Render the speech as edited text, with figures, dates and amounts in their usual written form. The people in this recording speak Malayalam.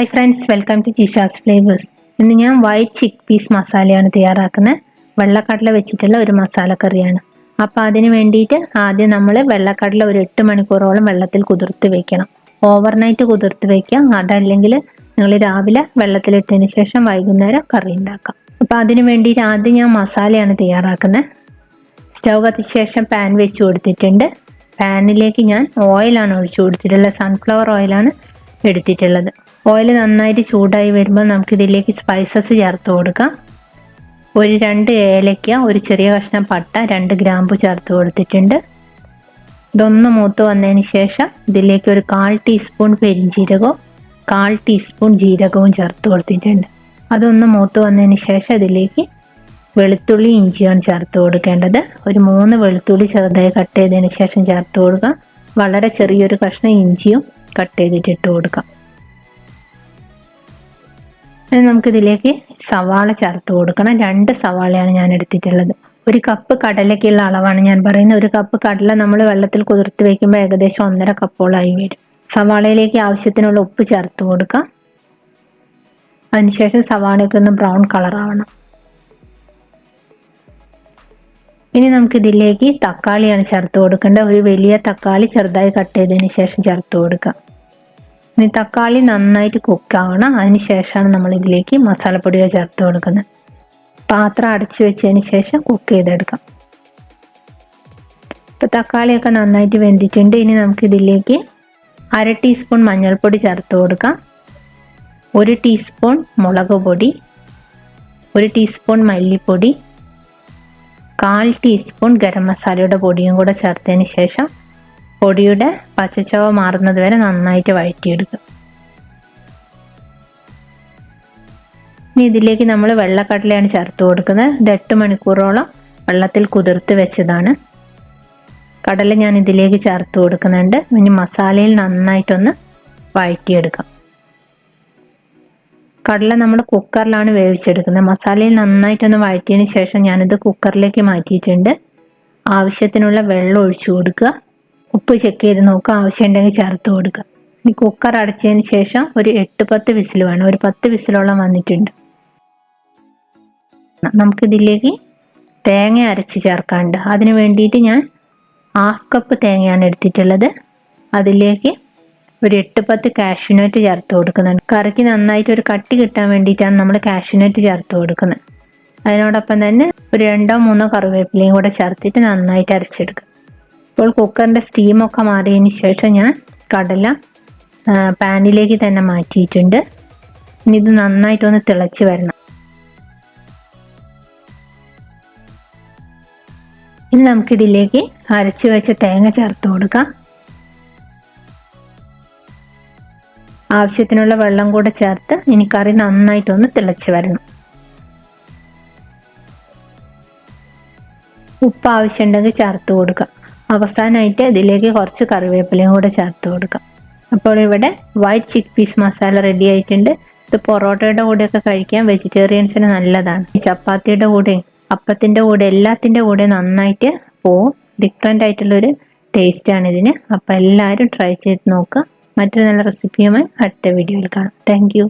Hi friends, welcome to Jisha's flavours. ഇന്ന് ഞാൻ വൈറ്റ് ചിക്ക് പീസ് മസാലയാണ് തയ്യാറാക്കുന്നത്. വെള്ളക്കടല വെച്ചിട്ടുള്ള ഒരു മസാലക്കറിയാണ്. അപ്പോൾ അതിന് വേണ്ടിയിട്ട് ആദ്യം നമ്മൾ വെള്ളക്കടല ഒരു 8 മണിക്കൂറോളം വെള്ളത്തിൽ കുതിർത്ത് വെക്കണം. ഓവർനൈറ്റ് കുതിർത്ത് വെക്കാം. അതല്ലെങ്കിൽ നിങ്ങൾ രാവിലെ വെള്ളത്തിലിട്ടതിന് ശേഷം വൈകുന്നേരം കറി ഉണ്ടാക്കാം. അപ്പോൾ അതിന് വേണ്ടിയിട്ട് ആദ്യം ഞാൻ മസാലയാണ് തയ്യാറാക്കുന്നത്. സ്റ്റൗ കത്തിച്ച ശേഷം പാൻ വെച്ച് കൊടുത്തിട്ടുണ്ട്. പാനിലേക്ക് ഞാൻ ഓയിലാണ് ഒഴിച്ചു കൊടുത്തിട്ടുള്ളത്. സൺഫ്ലവർ ഓയിലാണ് എടുത്തിട്ടുള്ളത്. ഓയിൽ നന്നായിട്ട് ചൂടായി വരുമ്പോൾ നമുക്കിതിലേക്ക് സ്പൈസസ് ചേർത്ത് കൊടുക്കാം. ഒരു 2 ഏലക്ക, ഒരു ചെറിയ കഷ്ണം പട്ട, 2 ഗ്രാമ്പു ചേർത്ത് കൊടുത്തിട്ടുണ്ട്. ഇതൊന്ന് മൂത്ത് വന്നതിന് ശേഷം ഇതിലേക്ക് ഒരു 1/4 ടീസ്പൂൺ പെരിഞ്ജീരകവും 1/4 ടീസ്പൂൺ ജീരകവും ചേർത്ത് കൊടുത്തിട്ടുണ്ട്. അതൊന്ന് മൂത്ത് വന്നതിന് ശേഷം ഇതിലേക്ക് വെളുത്തുള്ളി ഇഞ്ചിയാണ് ചേർത്ത് കൊടുക്കേണ്ടത്. ഒരു 3 വെളുത്തുള്ളി ചെറുതായി കട്ട് ചെയ്തതിന് ശേഷം ചേർത്ത് കൊടുക്കാം. വളരെ ചെറിയൊരു കഷ്ണം ഇഞ്ചിയും കട്ട് ചെയ്തിട്ട് ഇട്ട് കൊടുക്കാം. നമുക്കിതിലേക്ക് സവാള ചേർത്ത് കൊടുക്കണം. 2 സവാളയാണ് ഞാൻ എടുത്തിട്ടുള്ളത്. 1 കപ്പ് കടലയ്ക്കുള്ള അളവാണ് ഞാൻ പറയുന്നത്. 1 കപ്പ് കടല നമ്മൾ വെള്ളത്തിൽ കുതിർത്ത് വെക്കുമ്പോൾ ഏകദേശം 1.5 കപ്പോളായി വരും. സവാളയിലേക്ക് ആവശ്യത്തിനുള്ള ഉപ്പ് ചേർത്ത് കൊടുക്കാം. അതിനുശേഷം സവാളയൊക്കെ ഒന്ന് ബ്രൗൺ കളർ ആവണം. ഇനി നമുക്കിതിലേക്ക് തക്കാളിയാണ് ചേർത്ത് കൊടുക്കേണ്ടത്. ഒരു വലിയ തക്കാളി ചെറുതായി കട്ട് ചെയ്തതിന് ശേഷം ചേർത്ത് കൊടുക്കാം. ഇനി തക്കാളി നന്നായിട്ട് കുക്കാവണം. അതിന് ശേഷമാണ് നമ്മൾ ഇതിലേക്ക് മസാലപ്പൊടികൾ ചേർത്ത് കൊടുക്കുന്നത്. പാത്രം അടച്ചു വെച്ചതിന് ശേഷം കുക്ക് ചെയ്തെടുക്കാം. ഇപ്പം തക്കാളിയൊക്കെ നന്നായിട്ട് വെന്തിട്ടുണ്ട്. ഇനി നമുക്കിതിലേക്ക് 1/2 ടീസ്പൂൺ മഞ്ഞൾപ്പൊടി ചേർത്ത് കൊടുക്കാം. 1 ടീസ്പൂൺ മുളക് പൊടി, 1 ടീസ്പൂൺ മല്ലിപ്പൊടി, 1/4 ടീസ്പൂൺ ഗരം മസാലയുടെ പൊടിയും കൂടെ ചേർത്തതിന് ശേഷം പൊടിയുടെ പച്ചച്ചവ മാറുന്നത് വരെ നന്നായിട്ട് വഴറ്റിയെടുക്കുക. ഇനി ഇതിലേക്ക് നമ്മൾ വെള്ളക്കടലയാണ് ചേർത്ത് കൊടുക്കുന്നത്. ഇത് 8 മണിക്കൂറോളം വെള്ളത്തിൽ കുതിർത്ത് വെച്ചതാണ്. കടല ഞാൻ ഇതിലേക്ക് ചേർത്ത് കൊടുക്കുന്നുണ്ട്. ഇനി മസാലയിൽ നന്നായിട്ടൊന്ന് വഴറ്റിയെടുക്കാം. കടല നമ്മൾ കുക്കറിലാണ് വേവിച്ചെടുക്കുന്നത്. മസാലയിൽ നന്നായിട്ടൊന്ന് വഴറ്റിയതിന് ശേഷം ഞാനിത് കുക്കറിലേക്ക് മാറ്റിയിട്ടുണ്ട്. ആവശ്യത്തിനുള്ള വെള്ളം ഒഴിച്ചു കൊടുക്കുക. ഉപ്പ് ചെക്ക് ചെയ്ത് നോക്കുക. ആവശ്യമുണ്ടെങ്കിൽ ചേർത്ത് കൊടുക്കുക. ഇനി കുക്കർ അടച്ചതിന് ശേഷം ഒരു 8-10 വിസിൽ വേണം. ഒരു 10 വിസിലോളം വന്നിട്ടുണ്ട്. നമുക്കിതിലേക്ക് തേങ്ങ അരച്ച് ചേർക്കാനുണ്ട്. അതിന് വേണ്ടിയിട്ട് ഞാൻ 1/2 കപ്പ് തേങ്ങയാണ് എടുത്തിട്ടുള്ളത്. അതിലേക്ക് ഒരു 8-10 കാഷ്യൂനട്ട് ചേർത്ത് കൊടുക്കുന്നുണ്ട്. കറിക്ക് നന്നായിട്ട് ഒരു കട്ടി കിട്ടാൻ വേണ്ടിയിട്ടാണ് നമ്മൾ കാഷ്യൂനട്ട് ചേർത്ത് കൊടുക്കുന്നത്. അതിനോടൊപ്പം തന്നെ ഒരു 2-3 കറിവേപ്പിലയും കൂടെ ചേർത്തിട്ട് നന്നായിട്ട് അരച്ചെടുക്കുക. ഇപ്പോൾ കുക്കറിൻ്റെ സ്റ്റീമൊക്കെ മാറിയതിന് ശേഷം ഞാൻ കടല പാനിലേക്ക് തന്നെ മാറ്റിയിട്ടുണ്ട്. ഇനി ഇത് നന്നായിട്ടൊന്ന് തിളച്ച് വരണം. ഇനി നമുക്കിതിലേക്ക് അരച്ച് വെച്ച തേങ്ങ ചേർത്ത് കൊടുക്കാം. ആവശ്യത്തിനുള്ള വെള്ളം കൂടെ ചേർത്ത് ഇനി കറി നന്നായിട്ടൊന്ന് തിളച്ച് വരണം. ഉപ്പ് ആവശ്യമുണ്ടെങ്കിൽ ചേർത്ത് കൊടുക്കാം. അവസാനമായിട്ട് ഇതിലേക്ക് കുറച്ച് കറിവേപ്പിലയും കൂടെ ചേർത്ത് കൊടുക്കാം. അപ്പോൾ ഇവിടെ വൈറ്റ് ചിക്ക് പീസ് മസാല റെഡി ആയിട്ടുണ്ട്. ഇത് പൊറോട്ടയുടെ കൂടെയൊക്കെ കഴിക്കാൻ വെജിറ്റേറിയൻസിന് നല്ലതാണ്. ചപ്പാത്തിയുടെ കൂടെയും അപ്പത്തിൻ്റെ കൂടെ എല്ലാത്തിൻ്റെ കൂടെ നന്നായിട്ട് പോവും. ഡിഫറെൻ്റ് ആയിട്ടുള്ളൊരു ടേസ്റ്റാണ് ഇതിന്. അപ്പോൾ എല്ലാവരും ട്രൈ ചെയ്ത് നോക്കുക. മറ്റൊരു നല്ല റെസിപ്പിയുമായി അടുത്ത വീഡിയോയിൽ കാണാം. Thank you.